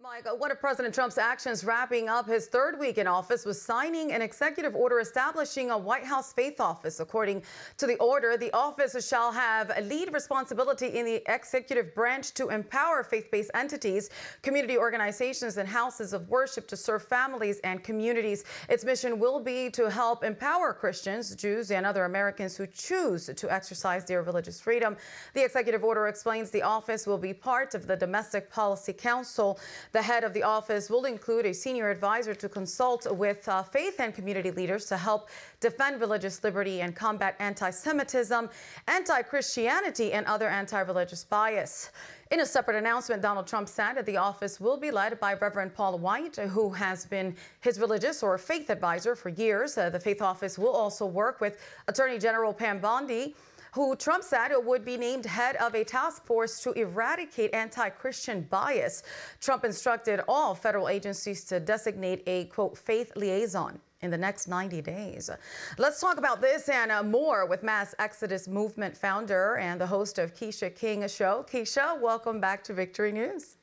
Mike, one of President Trump's actions wrapping up his third week in office was signing an executive order establishing a White House faith office. According to the order, the office shall have a lead responsibility in the executive branch to empower faith-based entities, community organizations, and houses of worship to serve families and communities. Its mission will be to help empower Christians, Jews, and other Americans who choose to exercise their religious freedom. The executive order explains the office will be part of the Domestic Policy Council. The head of the office will include a senior advisor to consult with faith and community leaders to help defend religious liberty and combat anti-Semitism, anti-Christianity, and other anti-religious bias. In a separate announcement, Donald Trump said that the office will be led by Reverend Paul White, who has been his religious or faith advisor for years. The faith office will also work with Attorney General Pam Bondi, who Trump said would be named head of a task force to eradicate anti-Christian bias. Trump instructed all federal agencies to designate a, quote, faith liaison in the next 90 days. Let's talk about this and more with Mass Exodus Movement founder and the host of Keisha King Show. Keisha, welcome back to Victory News.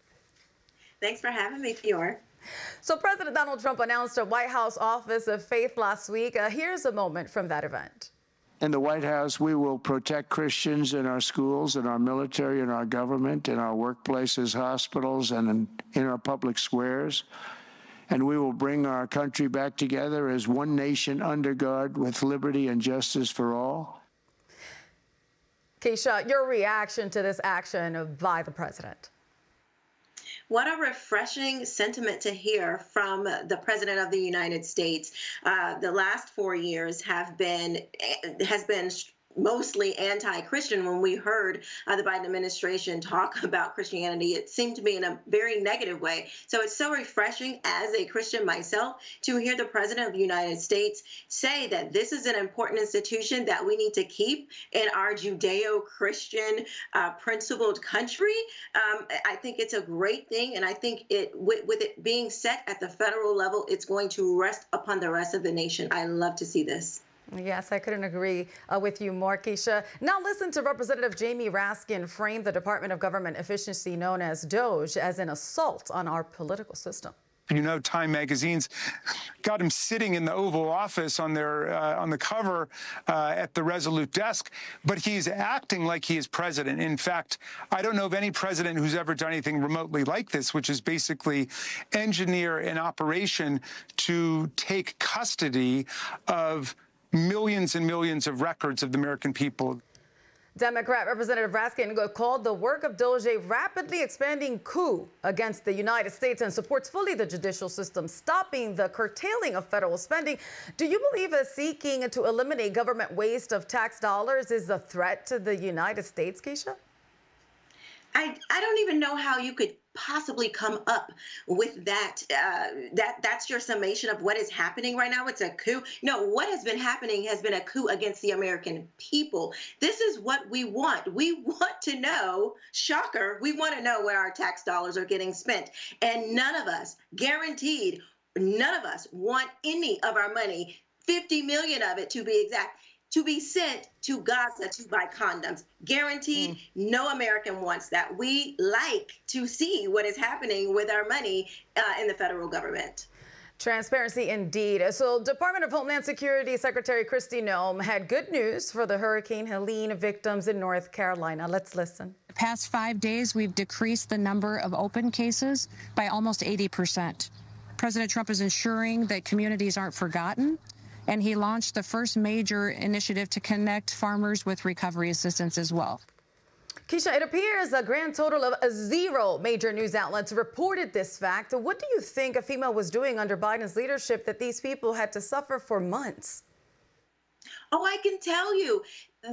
Thanks for having me, Fior. So President Donald Trump announced a White House Office of Faith last week. Here's a moment from that event. In the White House, we will protect Christians in our schools, in our military, in our government, in our workplaces, hospitals, and in our public squares. And we will bring our country back together as one nation under God with liberty and justice for all. Keisha, your reaction to this action by the president? What a refreshing sentiment to hear from the President of the United States. The last 4 years has been mostly anti-Christian. When we heard the Biden administration talk about Christianity, it seemed to be in a very negative way. So it's so refreshing as a Christian myself to hear the President of the United States say that this is an important institution that we need to keep in our Judeo-Christian principled country. I think it's a great thing, and I think with it being set at the federal level, it's going to rest upon the rest of the nation. I love to see this. Yes, I couldn't agree with you more, Keisha. Now listen to Representative Jamie Raskin frame the Department of Government Efficiency known as DOGE as an assault on our political system. You know, Time magazine's got him sitting in the Oval Office on the cover at the Resolute desk, but he's acting like he is president. In fact, I don't know of any president who's ever done anything remotely like this, which is basically engineer an operation to take custody of millions and millions of records of the American people. Democrat Representative Raskin called the work of DOGE a rapidly expanding coup against the United States and supports fully the judicial system, stopping the curtailing of federal spending. Do you believe that seeking to eliminate government waste of tax dollars is a threat to the United States, Keisha? I don't even know how you could possibly come up with that. That's your summation of what is happening right now. It's a coup. No, what has been happening has been a coup against the American people. This is what we want. We want to know, shocker, we want to know where our tax dollars are getting spent. And none of us, guaranteed, none of us want any of our money, 50 million of it to be exact, to be sent to Gaza to buy condoms. Guaranteed, no American wants that. We like to see what is happening with our money in the federal government. Transparency indeed. So Department of Homeland Security Secretary Kristi Noem had good news for the Hurricane Helene victims in North Carolina. Let's listen. The past 5 days, we've decreased the number of open cases by almost 80%. President Trump is ensuring that communities aren't forgotten, and he launched the first major initiative to connect farmers with recovery assistance as well. Keisha, it appears a grand total of 0 major news outlets reported this fact. What do you think FEMA was doing under Biden's leadership that these people had to suffer for months? Oh, I can tell you,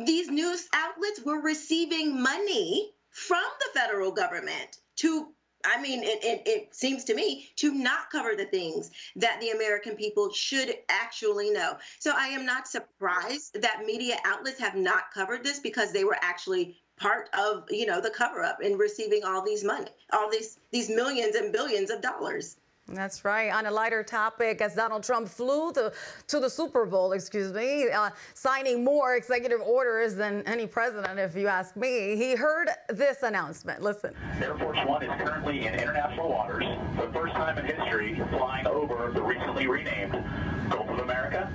these news outlets were receiving money from the federal government to it seems to me to not cover the things that the American people should actually know. So I am not surprised that media outlets have not covered this because they were actually part of, the cover up in receiving all these money, all these millions and billions of dollars. That's right. On a lighter topic, as Donald Trump flew to the Super Bowl, signing more executive orders than any president, if you ask me, he heard this announcement. Listen. Air Force One is currently in international waters for the first time in history, flying over the recently renamed Gulf of America.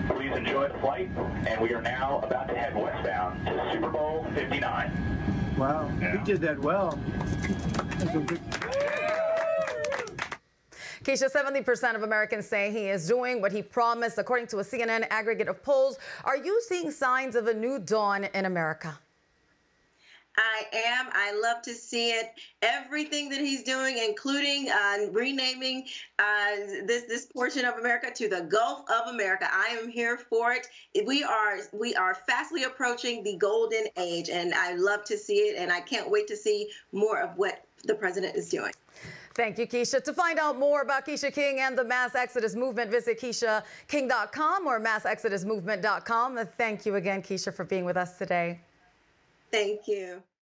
Please enjoy the flight, and we are now about to head westbound to Super Bowl 59. Wow, yeah. He did that well. Keisha, 70% of Americans say he is doing what he promised, according to a CNN aggregate of polls. Are you seeing signs of a new dawn in America? I am. I love to see it. Everything that he's doing, including renaming this portion of America to the Gulf of America. I am here for it. We are fastly approaching the golden age, and I love to see it, and I can't wait to see more of what the president is doing. Thank you, Keisha. To find out more about Keisha King and the Mass Exodus Movement, visit KeishaKing.com or MassExodusMovement.com. Thank you again, Keisha, for being with us today. Thank you.